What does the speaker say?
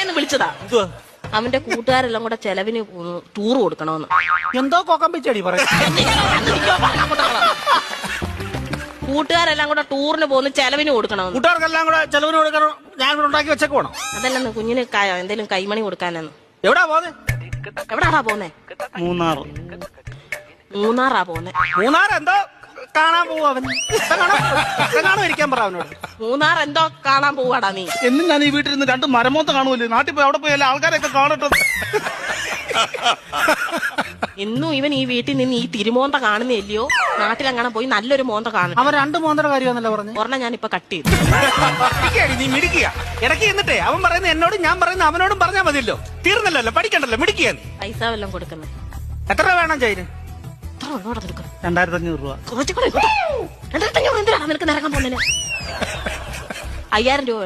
പറയാന്ന് വിളിച്ചതാ. അവന്റെ കൂട്ടുകാരെല്ലാം കൂടെ ചെലവിന് ടൂർ കൊടുക്കണമെന്ന്. എന്തോ കോക്കം പിച്ചടി പറയാം. കൂട്ടുകാരെല്ലാം കൂടെ ടൂറിന് പോകുന്ന ചെലവിന് കൊടുക്കണമെന്ന്. കൂട്ടുകാർക്കെല്ലാം കൂടെ ചെലവിന് കൊടുക്കണം. ഞാൻ ഇവിടെ ഉണ്ടാക്കി വെച്ചേക്ക് പോണം. അതല്ലെന്ന് കുഞ്ഞിന് എന്തേലും കൈമണി കൊടുക്കാനെന്ന്. എവിടാ പോന്നെ? എവിടാടാ പോന്നെ? മൂന്നാറാ പോന്നെ. മൂന്നാർ എന്തോ കാണാൻ പോവാ അവൻ. കാണാൻ ഇരിക്കാൻ പറ അവനോട്. മൂന്നാർ എന്തോ കാണാൻ പോവാടാ നീ. എന്നും ഞാൻ ഈ വീട്ടിൽ നിന്ന് 2 മരമോത്ത കാണുമല്ലേ. നാട്ടിൽ പോയി അവിടെ പോയി എല്ലാ ആൾക്കാരെയൊക്കെ കാണട്ടെ. ഇന്നും ഇവൻ ഈ വീട്ടിൽ നിന്ന് ഈ തിരുമോന്ത കാണുന്നില്ലയോ? നാട്ടിലങ്ങനെ പോയി നല്ലൊരു മോന്ത കാണും. അവൻ 2 മോന്തയുടെ കാര്യമാണല്ലോ പറഞ്ഞു. ഒരെണ്ണം ഞാനിപ്പൊ കട്ട് ചെയ്തു. നീ മിടിക്കുക. ഇടയ്ക്ക് എന്നിട്ടേ അവൻ പറയുന്ന എന്നോടും ഞാൻ പറയുന്ന അവനോടും പറഞ്ഞാൽ മതിയല്ലോ. തീർന്നല്ലോ, പഠിക്കണ്ടല്ലോ, മിടിക്കുക. പൈസ വല്ലതും കൊടുക്കുന്നത്. എത്ര രൂപ വേണം ചൈന്? 2500 രൂപ. 2500 എന്തിനാണ് നിനക്ക് നിറങ്ങാൻ പോകുന്നതിന്? 5000 രൂപ.